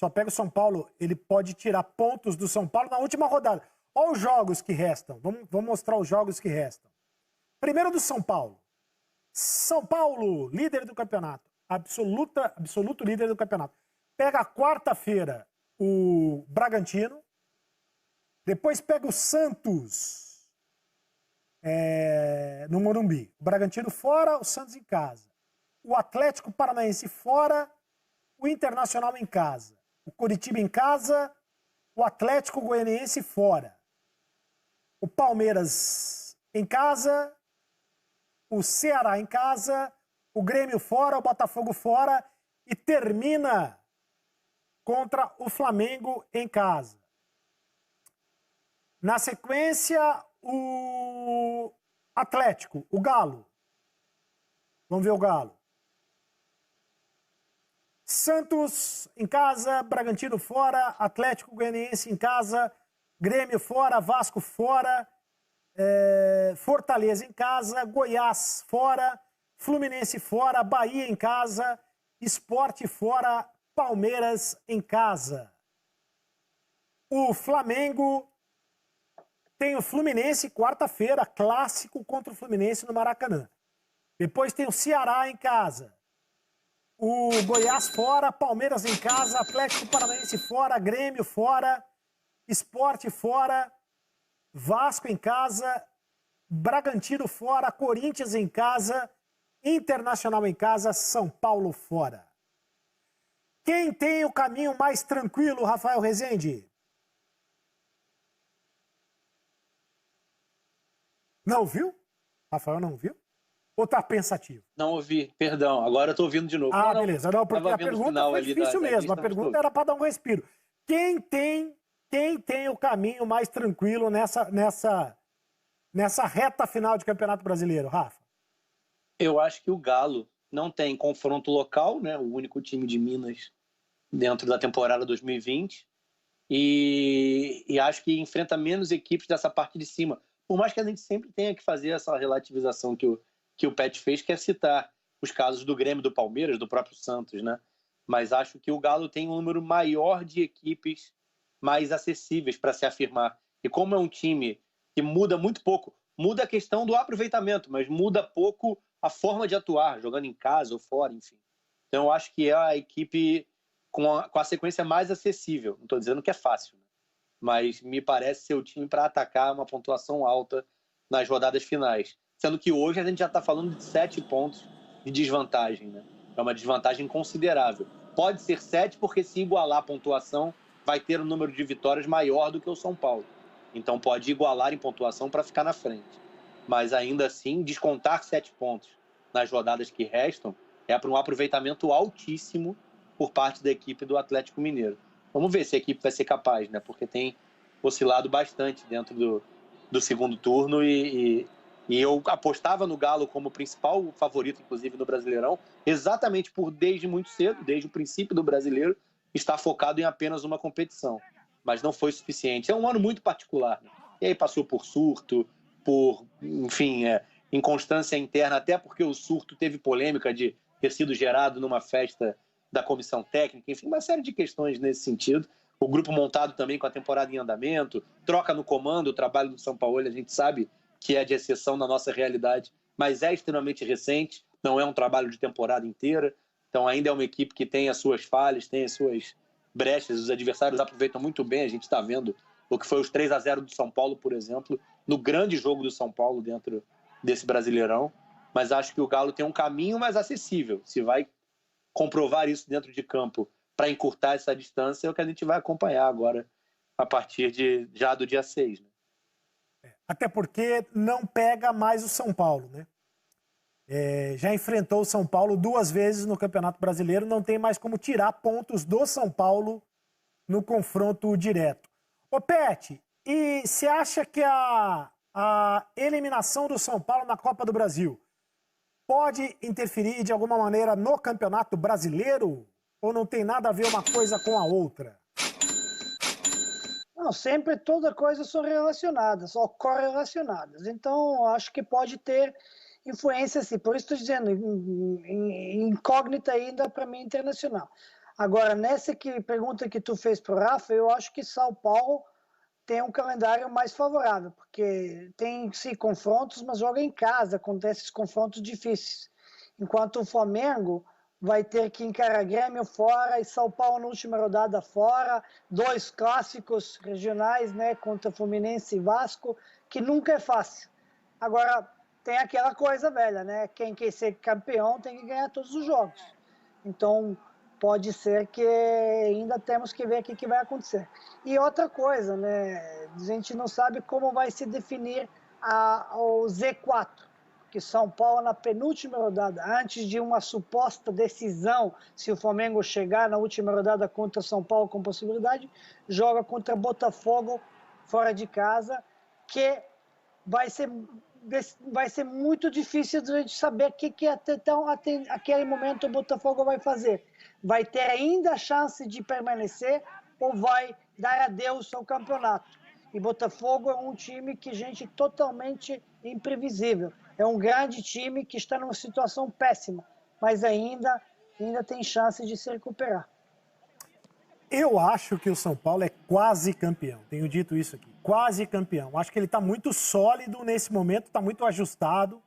Só pega o São Paulo, ele pode tirar pontos do São Paulo na última rodada. Olha os jogos que restam. Vamos mostrar os jogos que restam. Primeiro do São Paulo. São Paulo, líder do campeonato. Absoluto líder do campeonato. Pega quarta-feira o Bragantino. Depois pega o Santos no Morumbi. O Bragantino fora, o Santos em casa. O Atlético Paranaense fora, o Internacional em casa. O Coritiba em casa, o Atlético Goianiense fora. O Palmeiras em casa, o Ceará em casa, o Grêmio fora, o Botafogo fora e termina contra o Flamengo em casa. Na sequência, o Atlético, o Galo. Vamos ver o Galo. Santos em casa, Bragantino fora, Atlético Goianiense em casa, Grêmio fora, Vasco fora, Fortaleza em casa, Goiás fora, Fluminense fora, Bahia em casa, Sport fora, Palmeiras em casa. O Flamengo tem o Fluminense quarta-feira, clássico contra o Fluminense no Maracanã. Depois tem o Ceará em casa. O Goiás fora, Palmeiras em casa, Atlético Paranaense fora, Grêmio fora, Sport fora, Vasco em casa, Bragantino fora, Corinthians em casa, Internacional em casa, São Paulo fora. Quem tem o caminho mais tranquilo, Rafael Rezende? Não viu? Rafael não viu? Ou tá pensativo? Não ouvi, perdão. Agora eu tô ouvindo de novo. Ah, beleza. Não, porque a pergunta foi difícil mesmo. A pergunta era para dar um respiro. Quem tem o caminho mais tranquilo nessa reta final de Campeonato Brasileiro, Rafa? Eu acho que o Galo não tem confronto local, né? O único time de Minas dentro da temporada 2020. E acho que enfrenta menos equipes dessa parte de cima. Por mais que a gente sempre tenha que fazer essa relativização que o Pet fez, que é citar os casos do Grêmio, do Palmeiras, do próprio Santos, né? Mas acho que o Galo tem um número maior de equipes mais acessíveis para se afirmar. E como é um time que muda muito pouco, muda a questão do aproveitamento, mas muda pouco a forma de atuar, jogando em casa ou fora, enfim. Então eu acho que é a equipe com a sequência mais acessível. Não estou dizendo que é fácil, né? Mas me parece ser o time para atacar uma pontuação alta nas rodadas finais. Sendo que hoje a gente já está falando de 7 pontos de desvantagem, né? É uma desvantagem considerável. Pode ser 7 porque se igualar a pontuação vai ter um número de vitórias maior do que o São Paulo. Então pode igualar em pontuação para ficar na frente. Mas ainda assim, descontar 7 pontos nas rodadas que restam é para um aproveitamento altíssimo por parte da equipe do Atlético Mineiro. Vamos ver se a equipe vai ser capaz, né? Porque tem oscilado bastante dentro do segundo turno e eu apostava no Galo como principal favorito, inclusive no Brasileirão, exatamente por desde muito cedo, desde o princípio do Brasileiro, estar focado em apenas uma competição. Mas não foi suficiente. É um ano muito particular, né? E aí passou por surto, por, enfim, inconstância interna, até porque o surto teve polêmica de ter sido gerado numa festa da comissão técnica, enfim, uma série de questões nesse sentido. O grupo montado também com a temporada em andamento, troca no comando, o trabalho do São Paulo, a gente sabe que é de exceção na nossa realidade, mas é extremamente recente, não é um trabalho de temporada inteira, então ainda é uma equipe que tem as suas falhas, tem as suas brechas, os adversários aproveitam muito bem, a gente está vendo o que foi os 3-0 do São Paulo, por exemplo, no grande jogo do São Paulo dentro desse Brasileirão, mas acho que o Galo tem um caminho mais acessível, se vai comprovar isso dentro de campo para encurtar essa distância é o que a gente vai acompanhar agora a partir já do dia 6, né? Até porque não pega mais o São Paulo, né? Já enfrentou o São Paulo 2 vezes no Campeonato Brasileiro, não tem mais como tirar pontos do São Paulo no confronto direto. Ô Pet, e você acha que a eliminação do São Paulo na Copa do Brasil pode interferir de alguma maneira no Campeonato Brasileiro? Ou não tem nada a ver uma coisa com a outra? Não, sempre toda coisa são relacionadas, ou correlacionadas. Então, acho que pode ter influência, sim. Por isso estou dizendo, incógnita ainda para mim internacional. Agora, nessa pergunta que tu fez para o Rafa, eu acho que São Paulo tem um calendário mais favorável, porque tem sim confrontos, mas joga em casa, acontece esses confrontos difíceis. Enquanto o Flamengo vai ter que encarar Grêmio fora e São Paulo na última rodada fora, 2 clássicos regionais, né, contra Fluminense e Vasco, que nunca é fácil. Agora, tem aquela coisa velha, né? Quem quer ser campeão tem que ganhar todos os jogos. Então, pode ser que ainda temos que ver o que vai acontecer. E outra coisa, né? A gente não sabe como vai se definir o Z4, que São Paulo na penúltima rodada, antes de uma suposta decisão, se o Flamengo chegar na última rodada contra São Paulo com possibilidade, joga contra Botafogo fora de casa, que vai ser muito difícil de a gente saber o que até aquele momento o Botafogo vai fazer. Vai ter ainda a chance de permanecer ou vai dar adeus ao campeonato? E Botafogo é um time que, gente, totalmente imprevisível. É um grande time que está numa situação péssima, mas ainda tem chance de se recuperar. Eu acho que o São Paulo é quase campeão. Tenho dito isso aqui. Quase campeão. Acho que ele está muito sólido nesse momento, está muito ajustado.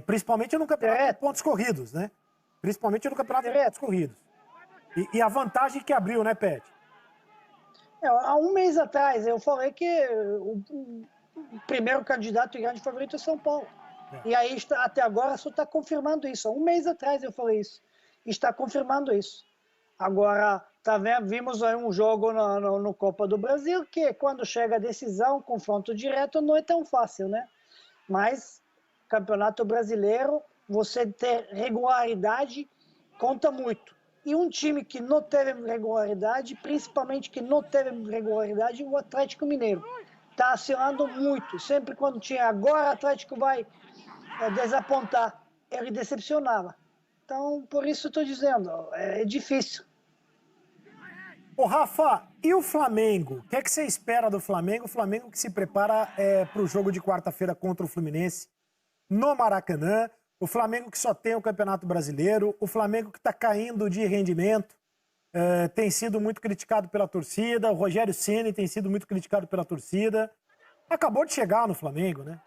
Principalmente no campeonato de pontos corridos, né? Principalmente no campeonato de pontos corridos. E a vantagem que abriu, né, Pet? Há um mês atrás eu falei que o primeiro candidato e grande favorito é São Paulo. E aí até agora só está confirmando isso. Há um mês atrás eu falei isso. E está confirmando isso. Agora, vimos aí um jogo no Copa do Brasil, que quando chega a decisão, confronto direto, não é tão fácil, né? Mas, Campeonato Brasileiro, você ter regularidade conta muito. E um time que não teve regularidade, principalmente que não teve regularidade, o Atlético Mineiro. Está oscilando muito. Sempre quando tinha agora o Atlético vai desapontar, ele decepcionava. Então, por isso estou dizendo, é difícil. Ô, Rafa, e o Flamengo? O que é que você espera do Flamengo? O Flamengo que se prepara para o jogo de quarta-feira contra o Fluminense no Maracanã. O Flamengo que só tem o Campeonato Brasileiro. O Flamengo que está caindo de rendimento. Tem sido muito criticado pela torcida. O Rogério Ceni tem sido muito criticado pela torcida. Acabou de chegar no Flamengo, né?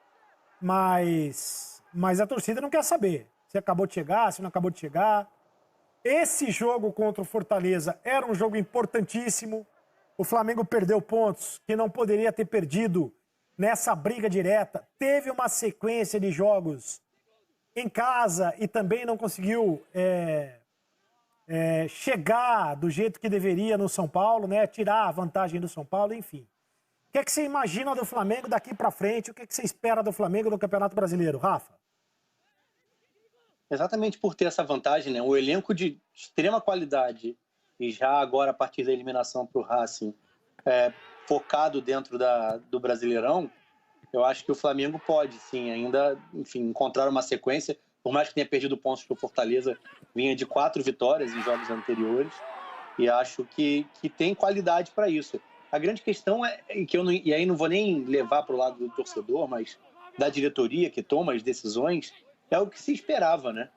Mas a torcida não quer saber se acabou de chegar, se não acabou de chegar. Esse jogo contra o Fortaleza era um jogo importantíssimo. O Flamengo perdeu pontos que não poderia ter perdido nessa briga direta. Teve uma sequência de jogos em casa e também não conseguiu chegar do jeito que deveria no São Paulo, né? Tirar a vantagem do São Paulo, enfim. O que é que você imagina do Flamengo daqui para frente? O que é que você espera do Flamengo no Campeonato Brasileiro, Rafa? Exatamente por ter essa vantagem, né? O elenco de extrema qualidade e já agora a partir da eliminação para o Racing focado dentro do Brasileirão, eu acho que o Flamengo pode sim ainda, enfim, encontrar uma sequência, por mais que tenha perdido pontos para o Fortaleza, vinha de 4 vitórias em jogos anteriores e acho que tem qualidade para isso. A grande questão é que e aí não vou nem levar para o lado do torcedor, mas da diretoria que toma as decisões, é o que se esperava, né?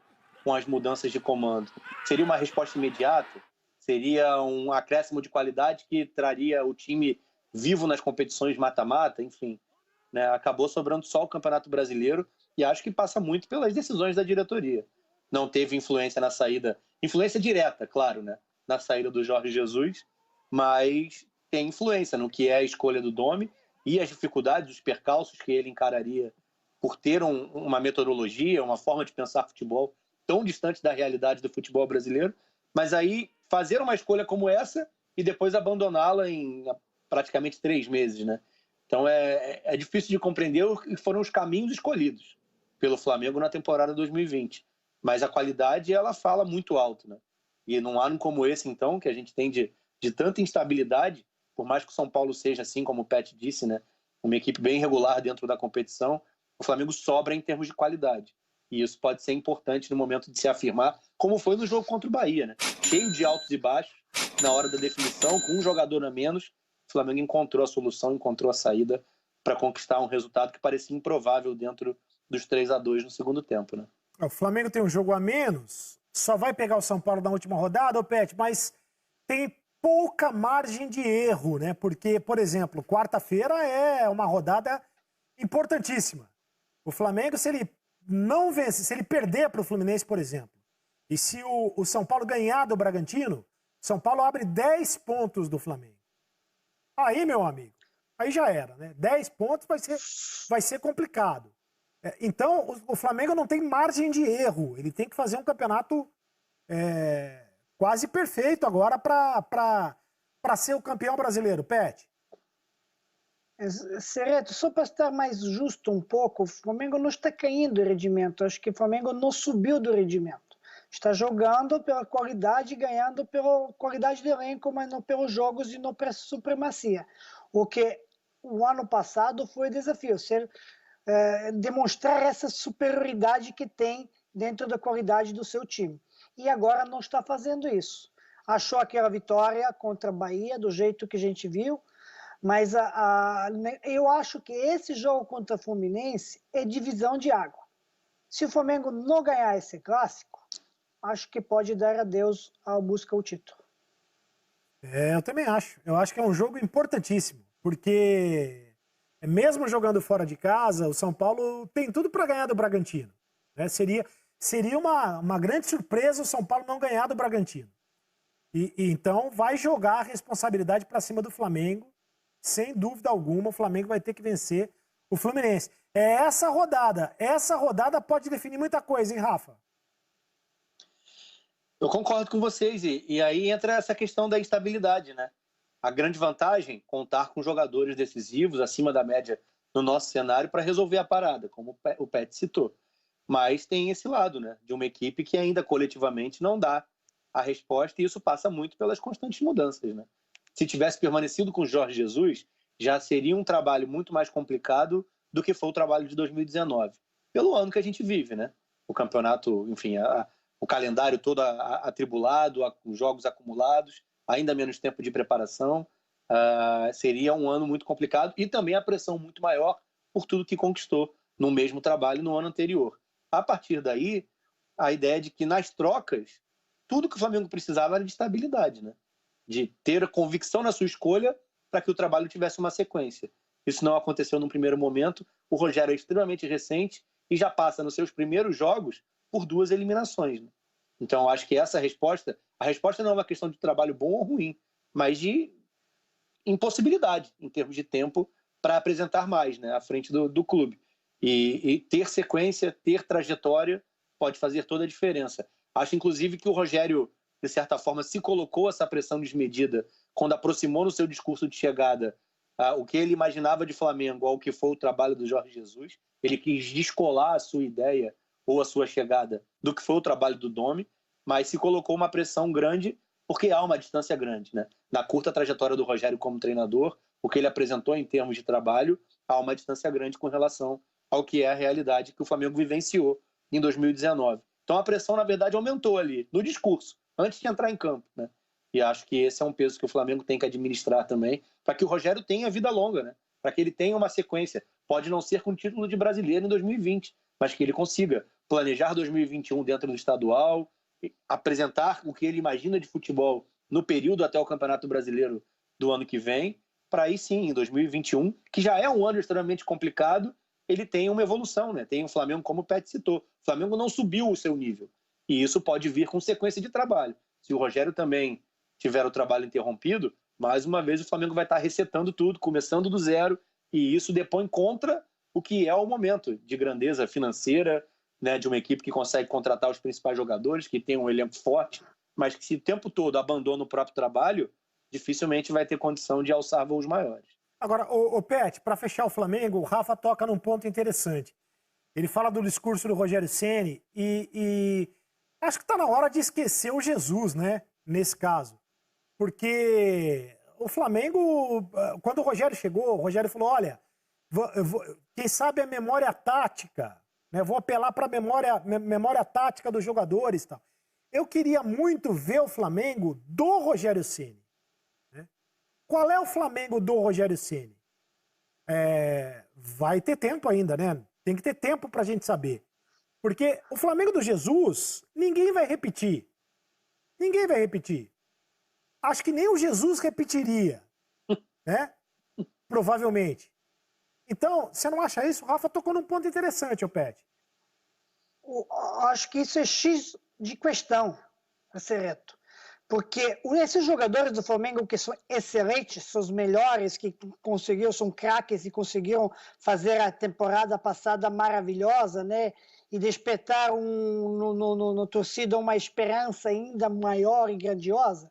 Com as mudanças de comando. Seria uma resposta imediata? Seria um acréscimo de qualidade que traria o time vivo nas competições mata-mata? Enfim, né? Acabou sobrando só o Campeonato Brasileiro e acho que passa muito pelas decisões da diretoria. Não teve influência na saída, influência direta, claro, né? Na saída do Jorge Jesus, mas tem influência no que é a escolha do Domi e as dificuldades, os percalços que ele encararia por ter uma metodologia, uma forma de pensar futebol tão distante da realidade do futebol brasileiro, mas aí fazer uma escolha como essa e depois abandoná-la em praticamente 3 meses, né? Então é difícil de compreender o que foram os caminhos escolhidos pelo Flamengo na temporada 2020, mas a qualidade ela fala muito alto, né? E num ano como esse, então, que a gente tem de tanta instabilidade, por mais que o São Paulo seja, assim como o Pet disse, né, uma equipe bem regular dentro da competição, o Flamengo sobra em termos de qualidade. E isso pode ser importante no momento de se afirmar, como foi no jogo contra o Bahia, né? Cheio de altos e baixos, na hora da definição, com um jogador a menos, o Flamengo encontrou a solução, encontrou a saída para conquistar um resultado que parecia improvável dentro dos 3-2 no segundo tempo, né? O Flamengo tem um jogo a menos, só vai pegar o São Paulo na última rodada, ô Pet, mas tem pouca margem de erro, né? Porque, por exemplo, quarta-feira é uma rodada importantíssima. O Flamengo, se ele não vence, se ele perder para o Fluminense, por exemplo, e se o São Paulo ganhar do Bragantino, São Paulo abre 10 pontos do Flamengo. Aí, meu amigo, aí já era, né? 10 pontos vai ser complicado. Então, o Flamengo não tem margem de erro. Ele tem que fazer um campeonato quase perfeito agora para ser o campeão brasileiro. Pet. Sereto, só para estar mais justo um pouco, o Flamengo não está caindo de rendimento. Acho que o Flamengo não subiu do rendimento. Está jogando pela qualidade, ganhando pela qualidade do elenco, mas não pelos jogos e não pela supremacia. O que o ano passado foi o desafio, demonstrar essa superioridade que tem dentro da qualidade do seu time. E agora não está fazendo isso. Achou aquela vitória contra a Bahia, do jeito que a gente viu, mas eu acho que esse jogo contra o Fluminense é divisão de água. Se o Flamengo não ganhar esse clássico, acho que pode dar adeus ao busca o título. Eu também acho. Eu acho que é um jogo importantíssimo, porque mesmo jogando fora de casa, o São Paulo tem tudo para ganhar do Bragantino. Né? Seria uma grande surpresa o São Paulo não ganhar do Bragantino. E então vai jogar a responsabilidade para cima do Flamengo. Sem dúvida alguma, o Flamengo vai ter que vencer o Fluminense. Essa rodada pode definir muita coisa, hein, Rafa? Eu concordo com vocês, e aí entra essa questão da instabilidade, né? A grande vantagem, contar com jogadores decisivos, acima da média no nosso cenário, para resolver a parada, como o Pet citou. Mas tem esse lado, né? De uma equipe que ainda coletivamente não dá a resposta, e isso passa muito pelas constantes mudanças, né? Se tivesse permanecido com o Jorge Jesus, já seria um trabalho muito mais complicado do que foi o trabalho de 2019. Pelo ano que a gente vive, né? O campeonato, enfim, o calendário todo atribulado, os jogos acumulados, ainda menos tempo de preparação. Seria um ano muito complicado e também a pressão muito maior por tudo que conquistou no mesmo trabalho no ano anterior. A partir daí, a ideia de que nas trocas, tudo que o Flamengo precisava era de estabilidade, né? De ter a convicção na sua escolha para que o trabalho tivesse uma sequência. Isso não aconteceu num primeiro momento. O Rogério é extremamente recente e já passa nos seus primeiros jogos por 2 eliminações. Né? Então, acho que essa resposta, a resposta não é uma questão de trabalho bom ou ruim, mas de impossibilidade em termos de tempo para apresentar mais, né, à frente do clube. E ter sequência, ter trajetória pode fazer toda a diferença. Acho, inclusive, que o Rogério, de certa forma, se colocou essa pressão desmedida quando aproximou no seu discurso de chegada o que ele imaginava de Flamengo ao que foi o trabalho do Jorge Jesus. Ele quis descolar a sua ideia ou a sua chegada do que foi o trabalho do Domi, mas se colocou uma pressão grande porque há uma distância grande, né? Na curta trajetória do Rogério como treinador, o que ele apresentou em termos de trabalho, há uma distância grande com relação ao que é a realidade que o Flamengo vivenciou em 2019. Então a pressão, na verdade, aumentou ali, no discurso, antes de entrar em campo, né? E acho que esse é um peso que o Flamengo tem que administrar também, para que o Rogério tenha vida longa, né? Para que ele tenha uma sequência. Pode não ser com título de brasileiro em 2020, mas que ele consiga planejar 2021 dentro do estadual, apresentar o que ele imagina de futebol no período até o Campeonato Brasileiro do ano que vem, para aí sim, em 2021, que já é um ano extremamente complicado, ele tem uma evolução, né? Tem o Flamengo, como o Pet citou. O Flamengo não subiu o seu nível. E isso pode vir com sequência de trabalho. Se o Rogério também tiver o trabalho interrompido, mais uma vez o Flamengo vai estar resetando tudo, começando do zero, e isso depõe contra o que é o momento de grandeza financeira, né, de uma equipe que consegue contratar os principais jogadores, que tem um elenco forte, mas que se o tempo todo abandona o próprio trabalho, dificilmente vai ter condição de alçar voos maiores. Agora, o Pet, para fechar o Flamengo, o Rafa toca num ponto interessante. Ele fala do discurso do Rogério Ceni e acho que está na hora de esquecer o Jesus, né? Nesse caso. Porque o Flamengo, quando o Rogério chegou, o Rogério falou, olha, quem sabe a memória tática, né? Vou apelar para a memória tática dos jogadores e tal. Eu queria muito ver o Flamengo do Rogério Ceni. Né? Qual é o Flamengo do Rogério Ceni? Vai ter tempo ainda, né? Tem que ter tempo para a gente saber. Porque o Flamengo do Jesus, ninguém vai repetir. Ninguém vai repetir. Acho que nem o Jesus repetiria, né? Provavelmente. Então, você não acha isso? O Rafa tocou num ponto interessante, Pet. Acho que isso é X de questão, a ser reto. Porque esses jogadores do Flamengo que são excelentes, são os melhores, que conseguiram, são craques e conseguiram fazer a temporada passada maravilhosa, né? E despertar no torcida uma esperança ainda maior e grandiosa.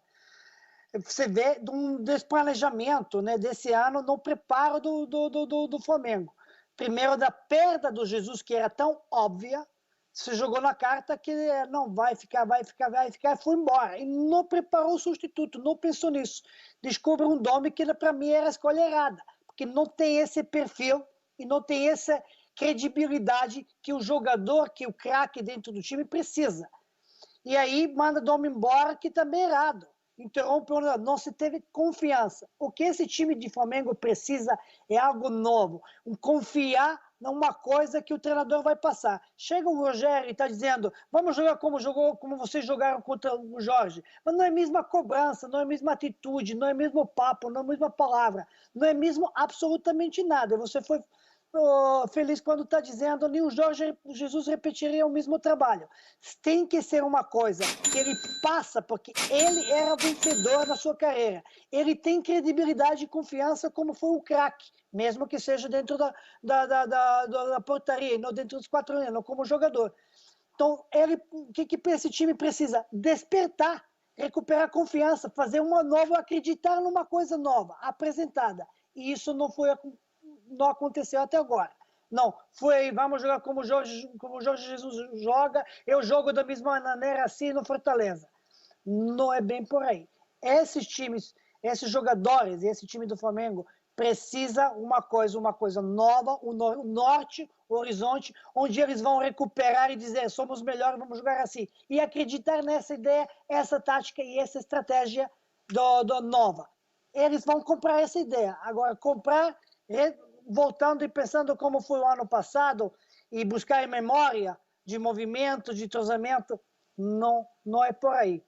Você vê um despranejamento, né, desse ano no preparo do Flamengo. Primeiro, da perda do Jesus, que era tão óbvia, se jogou na carta que não vai ficar, e foi embora. E não preparou o substituto, não pensou nisso. Descobre um nome que para mim era a escolha errada, porque não tem esse perfil e não tem essa credibilidade que o jogador, que o craque dentro do time precisa. E aí manda o nome embora, que também é errado. Interrompe, não se teve confiança. O que esse time de Flamengo precisa é algo novo, confiar numa coisa que o treinador vai passar. Chega o Rogério e está dizendo, vamos jogar como vocês jogaram contra o Jorge. Mas não é a mesma cobrança, não é a mesma atitude, não é o mesmo papo, não é a mesma palavra, não é mesmo absolutamente nada. Você foi feliz quando está dizendo nem o Jorge Jesus repetiria o mesmo trabalho. Tem que ser uma coisa que ele passa, porque ele era vencedor na sua carreira. Ele tem credibilidade e confiança como foi o craque, mesmo que seja dentro da portaria, não dentro dos 4 anos, não como jogador. Então, o que esse time precisa? Despertar, recuperar confiança, fazer uma nova, acreditar numa coisa nova, apresentada. E isso não aconteceu até agora. Não, vamos jogar como o Jorge Jesus joga, eu jogo da mesma maneira assim no Fortaleza. Não é bem por aí. Esses times, esses jogadores, esse time do Flamengo precisa uma coisa nova, o norte, o horizonte, onde eles vão recuperar e dizer, somos melhores, vamos jogar assim. E acreditar nessa ideia, essa tática e essa estratégia nova. Eles vão comprar essa ideia. Agora, voltando e pensando como foi o ano passado e buscar em memória de movimento, de entrosamento, não é por aí.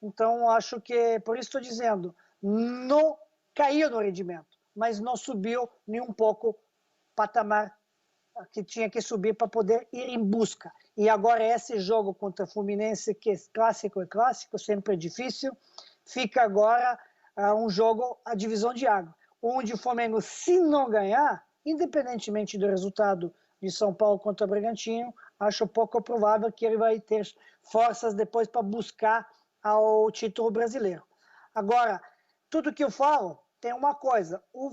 Então, acho que, por isso estou dizendo, não caiu no rendimento, mas não subiu nem um pouco o patamar que tinha que subir para poder ir em busca. E agora esse jogo contra o Fluminense, que é clássico, sempre é difícil, fica agora um jogo, a divisão de água, onde o Flamengo, se não ganhar, independentemente do resultado de São Paulo contra o Bragantino, acho pouco provável que ele vai ter forças depois para buscar ao título brasileiro. Agora, tudo que eu falo tem uma coisa, o